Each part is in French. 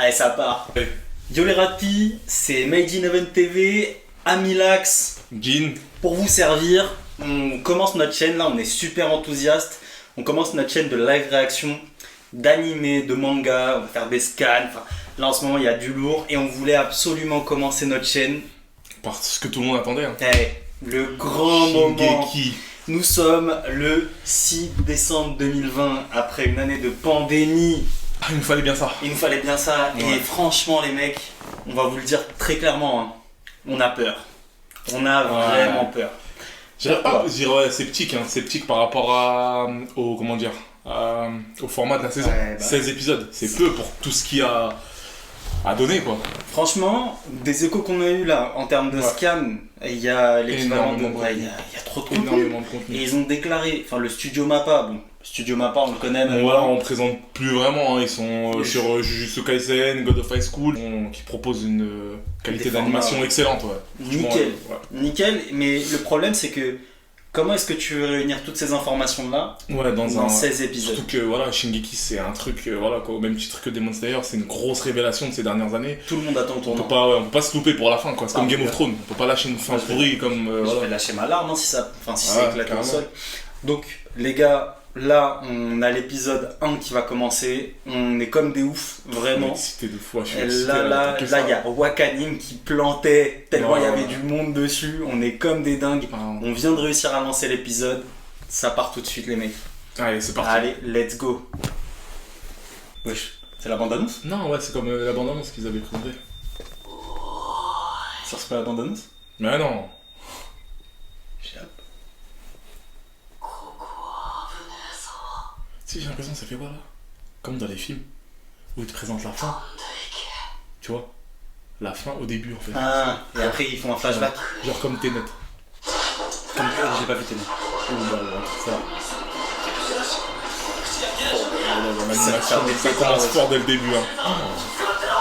Allez, ça part. Yo les ratis, c'est Made in Event TV, Amilax, Jean. pour vous servir. On commence notre chaîne là, on est super enthousiaste. On commence notre chaîne de live réaction, d'animé, de manga, on va faire des scans. Enfin, là en ce moment il y a du lourd et on voulait absolument commencer notre chaîne. Parce que tout le monde attendait. Hein. Le grand moment. Shingeki. Nous sommes le 6 décembre 2020, après une année de pandémie. Ah, il nous fallait bien ça. Il nous fallait bien ça. Ouais. Et franchement les mecs, on va vous le dire très clairement, hein, on a peur. On a vraiment peur. Je dirais sceptique, hein. Sceptique par rapport au, comment dire, au format de la saison. 16 épisodes, c'est peu pour tout ce qu'il y a à donner, quoi. Franchement, des échos qu'on a eu là en termes de scan, il y a l'équivalent de... Énormément de il y a trop de contenu. Énormément de contenu. Et ils ont déclaré, enfin le studio Mappa, bon, Studio Mappa on le connaît Bon, même. voilà, on présente plus vraiment, hein. Ils sont sur Jujutsu Kaisen, God of High School, qui proposent une qualité Des formats, d'animation excellente, ouais. Nickel, Ouais. nickel, mais le problème c'est que comment est-ce que tu veux réunir toutes ces informations là Ouais, dans 16 épisodes? Surtout que voilà, Shingeki c'est un truc, voilà quoi, au même titre que Demon Slayer, c'est une grosse révélation de ces dernières années. Tout le monde attend ton On nom. peut pas se louper pour la fin, quoi. C'est comme Game of Thrones, on peut pas lâcher une fin pourrie comme. Je Voilà. vais lâcher ma larme hein, si ça Ouais, éclate au carrément. sol. Donc les gars, là on a l'épisode 1 qui va commencer. On est comme des oufs, vraiment. Excité de fou, je suis Et excité, là, tant que ça. il y a Wakanim qui plantait tellement il y avait Ouais. du monde dessus. On est comme des dingues. Ah. On vient de réussir à lancer l'épisode. Ça part tout de suite les mecs. Allez, c'est parti. Allez, let's go. Wesh, c'est la bande-annonce? Non, ouais, c'est comme la bande-annonce qu'ils avaient présenté. Ça c'est pas la bande-annonce? Mais non. Si, j'ai l'impression que ça fait quoi là? Comme dans les films où ils te présentent la fin. Tu vois? La fin au début en fait. Ah, et après ils font un flashback. Genre comme Tenet. Comme j'ai pas vu Téné. Ça. L'animation, ça commence fort dès le début. Hein.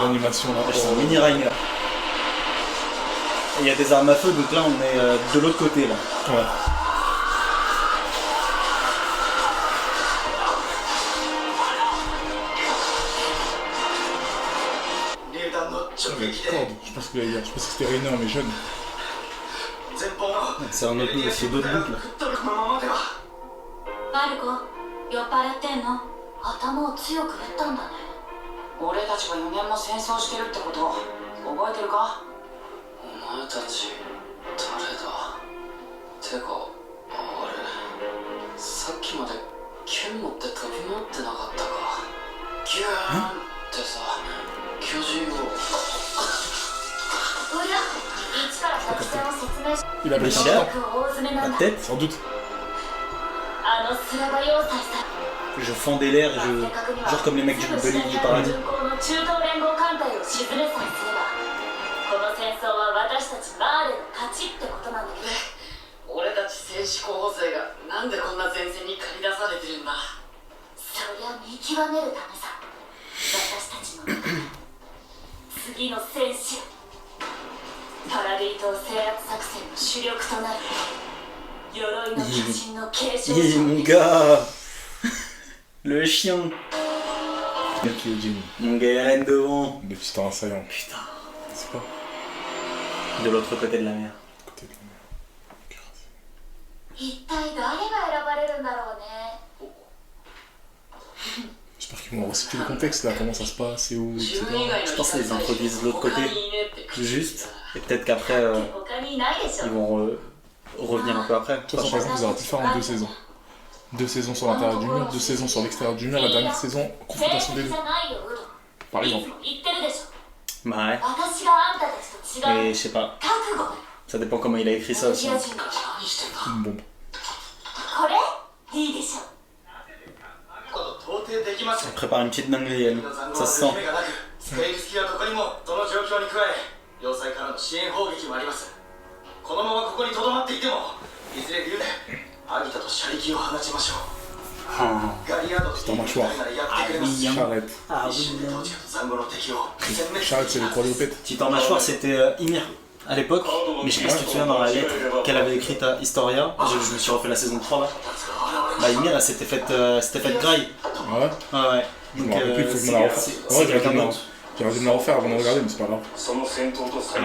L'animation là. C'est un mini Rainer. Et il y a des armes à feu, donc là on est de l'autre côté là. Ouais. Corde, je pense que c'était Rainer mais jeune. C'est un autre, c'est d'autres boucles. マルコ、酔っ払ってんの？頭を強く打ったんだね。俺たちが4年も戦争してるってこと覚えてるか？お前たち誰だ？てか、あれさっきまで剣持って飛び回ってなかったか？ギューンってさ、巨人を。おや、一から作戦を説明し。 Il a pris Richard. ça. 大詰めな La んだ。 tête, Sans doute. あのスラバ要塞さ。 je fendais l'air, genre comme les mecs du paradis. 中東連合艦隊を沈めさえすればこの戦争は私たちマーレの勝ちってことなんだけど俺たち戦士候補生がなんでこんな前線に駆り出されてるんだそりゃ見極めるためさ私たちの次の戦士パラディ島制圧作戦の主力となる鎧の巨人の継承 Hi, 者 mon gars. Le chien. Mec qui est Jin. Mon gars, il règne devant. Le petit assaillant. Putain. C'est pas De l'autre côté de la mer. côté de la mer. 一体誰が選ばれるんだろうね J'espère qu'ils vont resituer le contexte là, comment ça se passe, c'est où, etc. Je pense qu'ils les introduisent de l'autre côté. Juste. Et peut-être qu'après, 他にいないでしょ ils vont revenir un peu après. De toute façon, par exemple, vous aurez pu faire en 2 saisons. 2 saisons sur l'intérieur du mur, 2 saisons sur l'extérieur du mur, la dernière saison, confrontation des deux. じゃないよウド Par いつ exemple. も言ってるでしょ Bah ouais. 私があんたたちと違う Mais je sais pas. 覚悟 Ça dépend comment il a écrit ça ア aussi. ジア人たち何してんだ Une bombe. これいいでしょ Elle prépare une petite dinguerie, elle. Ça se sent. ステイルスキはどこにもその状況に加え要塞からの支援砲撃もありますこのままここにとどまっていてもいずれ竜でアギタと車力を放ちましょう Ah. ガリアードとティームならやってくれます Charrette. Ah 一瞬で当時と残後の敵を全滅 Charrette, c'est le quadrupède. Titan Mâchoire, c'était Ymir à l'époque. Mais je sais pas si tu te souviens dans la lettre qu'elle avait écrite à Historia. Je me suis refait la saison 3 là. Bah, Ymir, elle s'était faite graille. Ouais. Ouais, ouais. Je me Donc, rappelle plus, il faut que je me la refasse. c'est Ouais, j'ai quelqu'un regardé. d'autre. J'aurais dû me la refaire avant de regarder, mais c'est pas grave.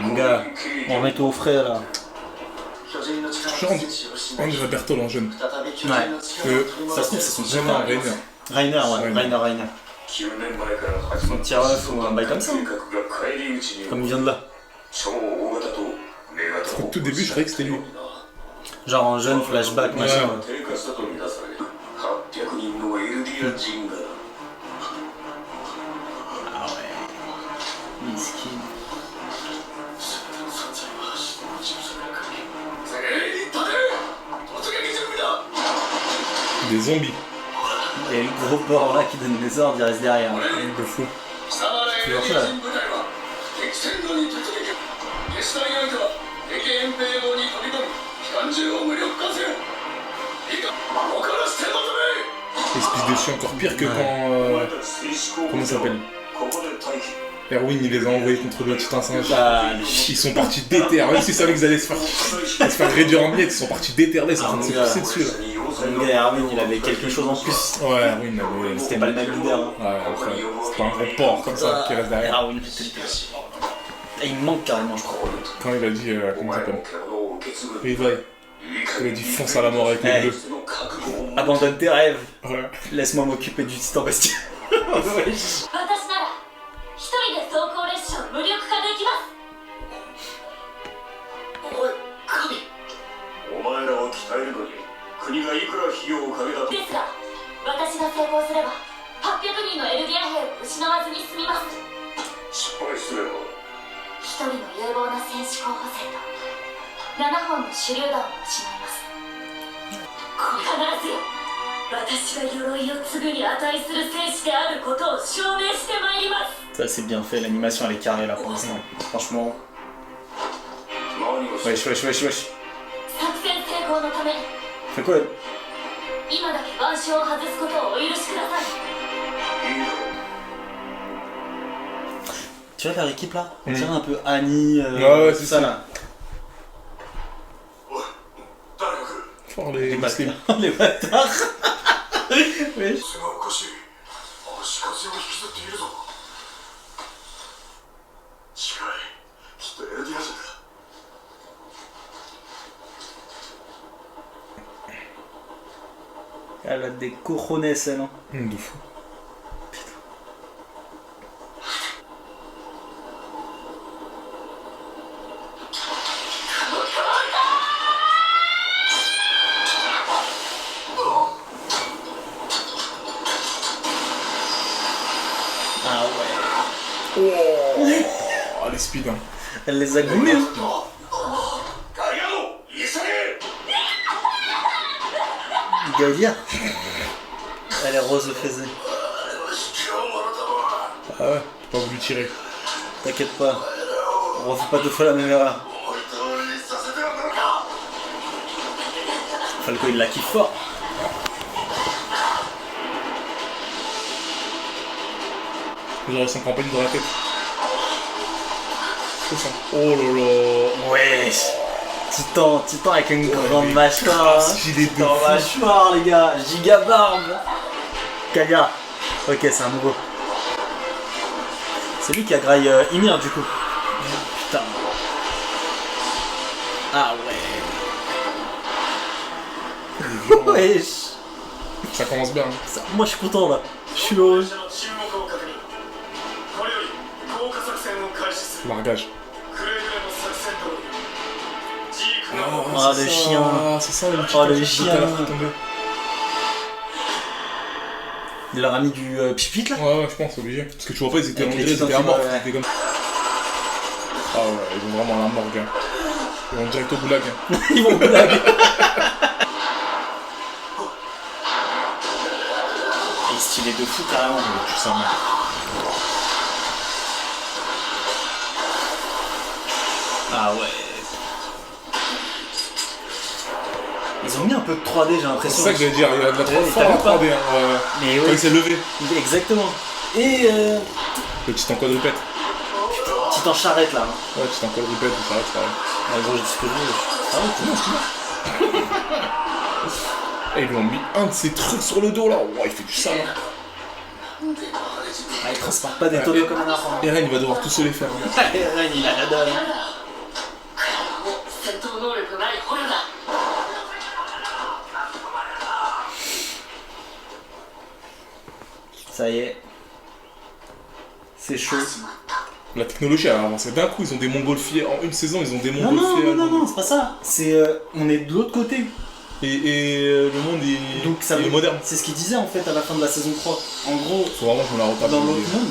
Mon gars, on remet tout au frais là. On dirait Berthold en jeune. Ouais. Que Ça se trouve, c'est son vraiment super. Rainer. Rainer. Un petit ref ou un bail comme ça. Comme il vient de là. Au tout début, je croyais que c'était lui. Genre en jeune, flashback, machin. Ouais. Ah ouais. Miskin. Des zombies. Et le gros porc là qui donne des ordres, il reste derrière. De fou. Toujours ça. Et se pisse dessus encore pire que quand. Comment ça s'appelle? Erwin, il les a envoyés contre le titan singe. Ah, Ils sont partis déter, même s'ils savaient qu'ils allaient se faire réduire en miettes, ils sont partis déterrer, ils sont en train de se pisser dessus là. mon gars Erwin, il avait quelque chose en plus. Ouais, Erwin avait. C'était pas le même leader. Hein. Ouais, après, c'est pas un gros porc comme ça qui reste derrière. Erwin, et il me manque carrément, je crois. Quand il a dit. Comment ça s'appelle? Levi. Il a dit fonce à la mort avec les deux. Abandonne tes rêves. Ouais. Laisse-moi m'occuper du titan bestial. 私なら一人で走行列車を無力化できます。おい神、お前らを鍛えるのに国がいくら費用をかけたと。ですが私が成功すれば800人のエルディア兵を失わずに済みます。失敗すれば一人の有望な戦士候補生と7本の手榴弾を失います。必ずよ、私が鎧を継ぐに値する戦士であることを証明してまいります。 Ça c'est bien fait, l'animation elle est carrée là pour l'instant. Franchement. 何を Wesh. 作戦成功のため Fais quoi? 今だけ腕章を外すことをお許しください。 Tu vois leur équipe là? On dirait un peu Annie, ouais, tout c'est ça ça. là. 誰が来る。 Fort les Les muslims. bâtards. Les bâtards. Wesh. それがおかしい。足かせを引きずっているぞ。近い。きっとエルディア人だ。 Elle a des cojones elle, hein. De fou. Ah ouais. Oh, les speeds, hein. Elle les a goulés. Hein. ガリアド、急げ。 Galia. Elle est rose faisée. あれは引きをもらったわ。 Ah ouais, j'ai pas voulu tirer. T'inquiète pas. On refait pas deux fois la même erreur. 思い通りにさせてはくるか。 Falco il la kiffe fort. J'aurais son campagne dans la tête. C'est ça. Oh là là. Wesh. Titan avec une grande mâchoire. stylé de Titan fou. mâchoire les gars. Giga barbe. Galia. Ok, c'est un nouveau. C'est lui qui a graille Ymir du coup. Putain. Ah ouais. Wesh. Ça commence bien. Hein. Ça, moi je suis content là. Je suis heureux. 列車の沈黙を確認。これより降下作戦を開始する。 Largage. くれぐれも作戦通り。ジークが Ah, le chien. Ah, c'est ça le petit Oh, le truc chien. tout à l'heure qui tombait. Il leur a mis du pipit là. Ouais, je pense, obligé. Parce que tu vois pas, ils étaient Avec en les ils titans étaient à mort. qui- ouais. Ils étaient comme... Ah ouais, ils vont vraiment à la morgue. Hein. Ils vont direct au goulag. Hein. Ils vont blaguer. Il est stylé de fou carrément. Tu sais, mec. Ah ouais. Ils ont mis un peu de 3D j'ai C'est l'impression. ça que j'allais dire, il y a de la 3D. T'as vu Fort pas 3D, hein. Ouais. Mais Quand ouais, il s'est levé. exactement. Et Le titan quadrupède. titan charrette là. Ouais, titan quadrupède, ça reste pareil. Ah gros, j'ai dit ce que je veux. Ah ouais, c'est bon. Et ils lui ont mis un de ces trucs sur le dos là. Ouais, il fait du sale. Hein. Ah, il transporte pas des tonneaux comme un enfant. Eren, il va devoir tous se les faire. Hein. Eren, il a la dalle. クララも戦闘能力ない捕虜だ Ça y est. C'est chaud. La technologie a avancé d'un coup, ils ont des montgolfiers. En une saison, ils ont des Non, montgolfiers. non, c'est pas ça. C'est. On est de l'autre côté. Et le monde est, Donc ça il est veut- moderne. C'est ce qu'il disait en fait à la fin de la saison 3. En gros, Faut vraiment que je me la retape. dans l'autre monde,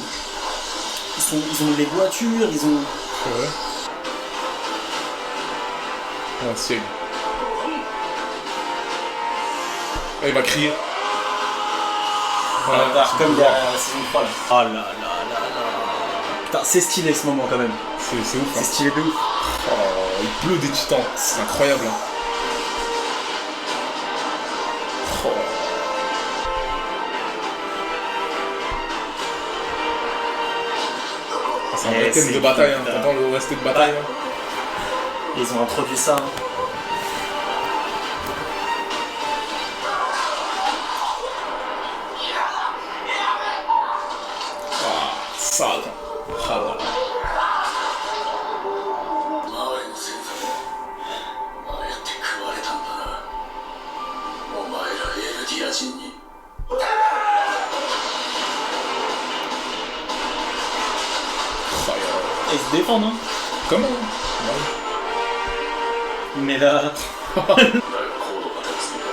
ils ont les voitures, ils ont. Ouais. Ah, siège. Ah, il va crier. Voilà, Voilà, comme c'est la saison 3 là. Oh là là là là. Putain, c'est stylé ce moment quand même. c'est ouf. C'est Hein. stylé de ouf. Oh, il pleut des titans. C'est incroyable. Hein. Oh. C'est un vrai thème de bataille. Hein. T'entends le reste de bataille. Hein. Ils ont introduit ça. Hein. Sale. Ah là là. 周りの先祖もああやって食われたんだな。お前らエルディア人に。 Et ils se défendent, hein. Comment? Mais là, だが高度が高すぎた。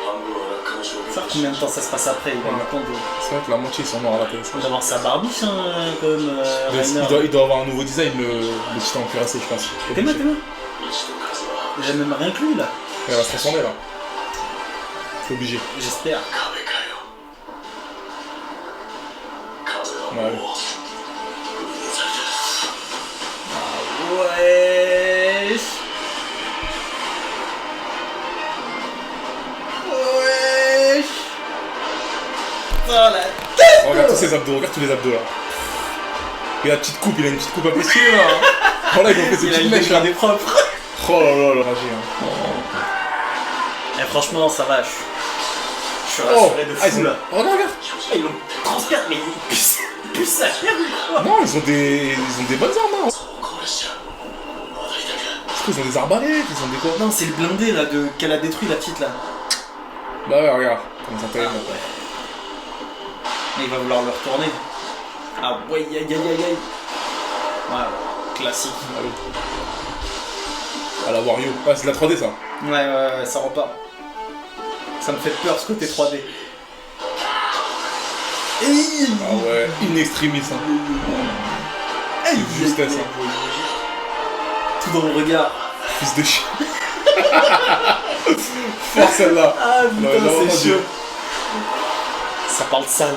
半分は落下の衝撃 ça combien de temps ça se passe après? Il va Ouais. attendre C'est vrai que la moitié ils sont morts à la télé. de- d'avoir sa barbiche, hein, comme Rainer. Il doit avoir un nouveau design, le titan cuirassé, je pense. T'es mal. 道と数は J'ai même rien que lui là. Il va se transformer là. C'est obligé. J'espère. 壁かよ。壁はもう封印されてる。 Wesh. Wesh. Oh la tête. Oh, regarde tous ses abdos, regarde tous les abdos là. Et la petite coupe, il a une petite coupe un peu stylée là. Oh là, ils ont fait ces Il a petites une mèches là. des propres. Oh là là, le ragé. Hein. Et franchement, ça va. Je suis Oh, rassuré de ah, fou ils ont... là. Oh, regarde, regarde. Ils l'ont transpercé, mais plus ça gère. Non, ils ont des bonnes armes. Hein. これしちゃまだいたか。 Parce qu'ils ont des arbalètes, ils ont des quoi? Non, c'est le blindé là qu'elle a détruit la petite là. Bah ouais, regarde. Comment ça t'aime. Mais il va vouloir le retourner. Ah ouais, aïe aïe aïe aïe. Ouais, classique. Allez. À la Wario. Ah, c'est de la 3D ça. Ouais, ça repart. Ça me fait peur ce côté 3D. Ah ouais, in extremis. Hein. C'est justesse. Hein. Tout dans le regard. Fils de chien. Fort celle-là. Ah Ouais, putain, là, c'est mon chaud. Dieu. Ça parle sale.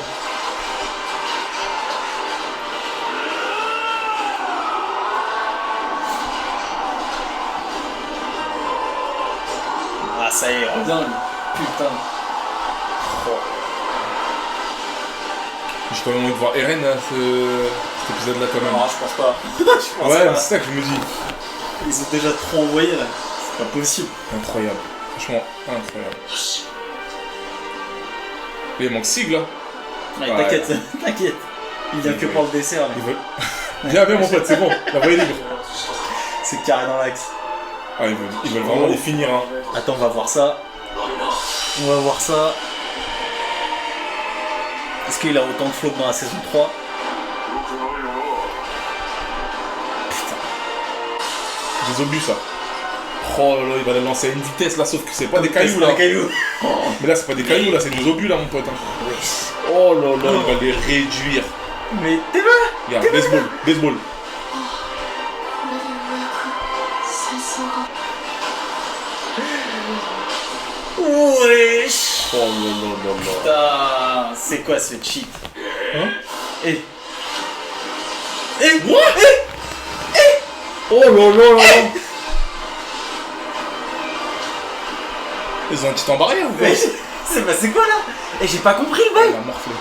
Ah ça y est, reviens lui. Putain. J'ai quand même envie de voir Eren là, cet épisode là quand même. Non, je pense pas. Je pense Ouais, pas. c'est ça que je me dis. Ils ont déjà trop envoyé là. C'est pas possible. Incroyable. Franchement, incroyable. Et il manque Sig là. Ouais, Ouais. t'inquiète, t'inquiète. Il vient que pour le dessert là. Ils veulent. Viens, viens mon pote, c'est bon. La voie est libre. C'est carré dans l'axe. Ah, ils veulent vraiment les finir. Hein. Attends, on va voir ça. On va voir ça. Est-ce qu'il a autant de flow que dans la saison 3? Des obus ça. Oh là là, il va les lancer à une vitesse là, sauf que c'est pas des cailloux C'est là. des cailloux. Mais là, c'est pas des cailloux là, c'est des obus là, mon pote. Hein. Oh là là, il va les réduire. Mais t'es là. Regarde, baseball, baseball. これでようやく戦争が Wesh. Oh là là là là. Putain, c'est quoi ce cheat? Hein? Eh. What? Oh là là là là. Ils ont un titan barrière ou quoi? Wesh. C'est passé quoi là? Et j'ai pas compris le Il bail. a morflé.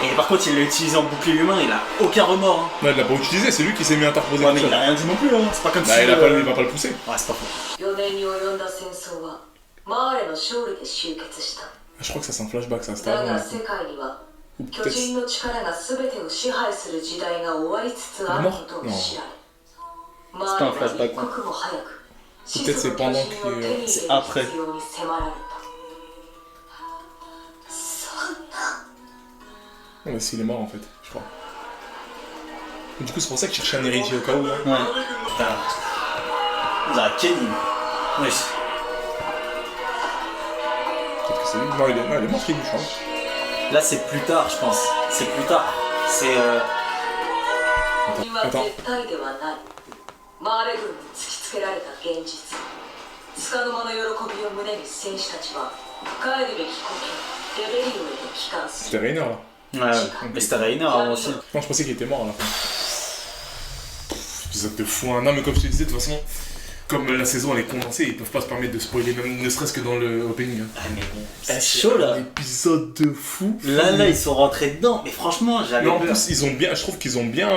Et par contre, il l'a utilisé en bouclier humain, il a aucun remords. Hein. Non, il l'a pas utilisé, c'est lui qui s'est mis à interposer. Ouais, tout mais il seul. a rien dit non plus. Hein. C'est pas comme Bah, si. il va pas le pousser. Ouais, c'est pas faux. 4年に及んだ戦争はマーレの勝利で終結した Je crois que ça c'est un flashback, ça c'était だ avant. が世界には Ou 巨 peut-être. 人の力が全てを支配する時代が終わりつつあることを知られマーレが一刻も早く始祖の巨人を手に入れる必要に迫られた。そんな Non, mais s'il est mort en fait, je crois. Et du coup, c'est pour ça qu'il cherchait un héritier au cas où. Hein. Ouais. Putain. Là, Kenny. Ouais. Peut-être que c'est lui. Non, il est mort, Kenny, je crois. Là, c'est plus tard, je pense. C'est plus tard. C'est. には絶対ではない。マーレ軍に突きつけられた現実。つかの間の喜びを胸に戦士たちは帰るべき故郷レベリオへと帰還す C'était る。 Rainer là. Ouais, mais c'était Rainer avant aussi. Non, je pensais qu'il était mort à la fin. Épisode de fou, hein. Non, mais comme je te disais, de toute façon, comme la saison elle est condensée, ils peuvent pas se permettre de spoiler, même ne serait-ce que dans le opening. Ah, mais bon. C'est chaud là. Un épisode de fou. Là, ils sont rentrés dedans. Mais franchement, j'avais Mais en peur. plus, je trouve qu'ils ont bien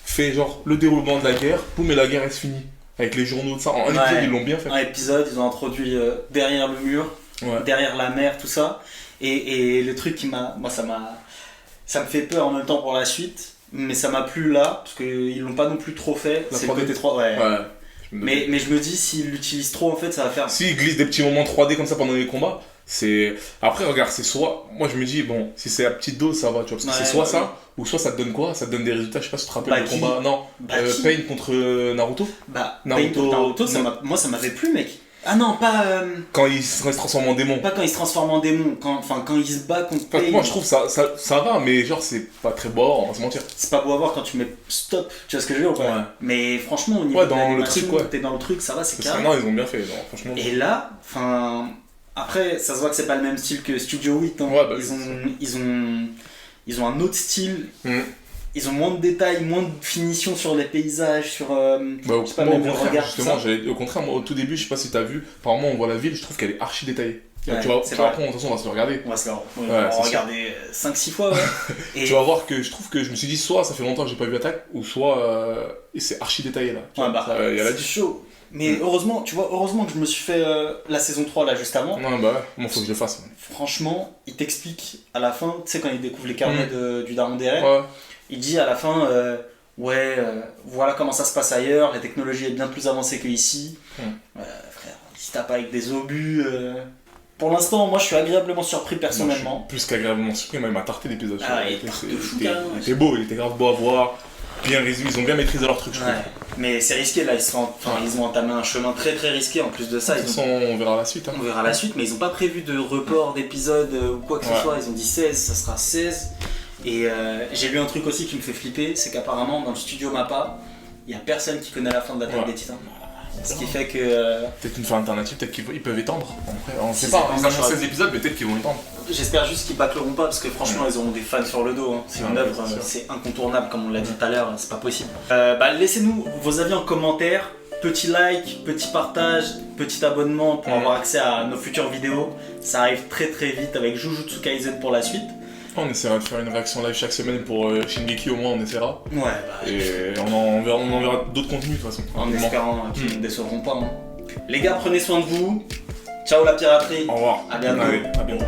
fait genre le déroulement de la guerre, boum, et la guerre elle se finit. Avec les journaux de ça, en un épisode Ouais. ils l'ont bien fait. Un épisode, ils ont introduit derrière le mur, Ouais. derrière la mer, tout ça. Et le truc qui m'a. Moi, ça me fait peur en même temps pour la suite. Mais ça m'a plu là, parce qu'ils l'ont pas non plus trop fait. La C'est le 3D. côté 3. Ouais. Ouais. Je me Mais je me dis, s'ils l'utilisent trop, en fait, ça va faire. S'ils glissent des petits moments 3D comme ça pendant les combats, c'est. Après, regarde, c'est soit. Moi je me dis, bon, si c'est à petite dose, ça va, tu vois. Parce que Ouais, c'est soit ouais. ça, ou soit ça te donne quoi? Ça te donne des résultats, je sais pas si tu te rappelles Bah, le qui combat. Non, Qui Pain contre Naruto. Bah, Naruto- Naruto, moi, ça m'avait plu, mec. Ah non, pas. Quand il se transforme en démon. Pas quand il se transforme en démon, quand il se bat contre Enfin, Pain. moi je trouve ça va, mais genre c'est pas très beau, on va se mentir. C'est pas beau à voir quand tu mets stop, tu vois ce que je veux dire ou pas? Ouais. Mais franchement, au niveau Ouais, de dans le l'animation, truc, ouais. t'es dans le truc, ça va, c'est Parce que carré. non, ils ont bien fait, non, franchement. Et là, enfin. Après, ça se voit que c'est pas le même style que Studio 8. Hein. Ouais, bah oui, ils ont un autre style. Mm. Ils ont moins de détails, moins de finition sur les paysages, sur. Bah, je sais pas, moi, même au le contraire, regard, justement, tout ça. au contraire, moi, au tout début, je sais pas si t'as vu, apparemment on voit la ville, je trouve qu'elle est archi détaillée. Ouais, tu vois, c'est tu vois, vrai. après, de toute façon, on va se le regarder. On va se le c'est regarder 5-6 fois, ouais. Et Tu vas voir que je trouve que je me suis dit, soit ça fait longtemps que j'ai pas vu Attaque, ou soit et c'est archi détaillé là. Tu ouais, vois, bah, ça, y a la c'est chaud. Mais heureusement, tu vois, heureusement que je me suis fait la saison 3 là juste avant. Ouais, bah ouais, moi faut que je le fasse. Franchement, il t'explique à la fin, tu sais, quand il découvre les carnets du Daron Deren, Ouais. il dit à la fin, voilà comment ça se passe ailleurs, la technologie est bien plus avancée que ici. Frère, il se tape avec des obus. Pour l'instant, moi je suis agréablement surpris personnellement. Moi, je suis plus qu'agréablement surpris, moi il m'a tarté l'épisode. Ah, il il était- tarte de fou, il était- carrément. il était beau, il était grave beau à voir, bien résumé, ils ont bien maîtrisé leur truc, je trouve. Ouais. Mais c'est risqué là, ils ont entamé un chemin très très risqué en plus de ça. De toute façon, on verra la suite. Hein. On verra la suite, mais ils n'ont pas prévu de report d'épisode ou quoi que ce Ouais. soit. Ils ont dit 16, ça sera 16. Et j'ai lu un truc aussi qui me fait flipper, c'est qu'apparemment dans le studio Mappa, il n'y a personne qui connaît la fin de l'Attaque Ouais. des Titans. Ce qui fait que Peut-être une fin alternative, peut-être qu'ils peuvent étendre. Après, on Si, sait pas, c'est ils pas annoncent sûr. 16 épisodes, mais peut-être qu'ils vont étendre. j'espère juste qu'ils bâcleront pas parce que franchement ils auront des fans sur le dos. Hein. C'est une Ouais, œuvre, c'est sûr. c'est incontournable comme on l'a dit tout à l'heure, c'est pas possible. Laissez-nous vos avis en commentaire. Petit like, petit partage, petit abonnement pour avoir accès à nos futures vidéos. Ça arrive très très vite avec Jujutsu Kaisen pour la suite. On essaiera de faire une réaction live chaque semaine pour Shingeki, au moins on essaiera. Ouais, Et on en verra d'autres contenus de toute façon. en rapidement. espérant qu'ils ne décevront pas. Hein. Les gars, prenez soin de vous. Ciao la piraterie. Au revoir. À bientôt. Allez, à bientôt.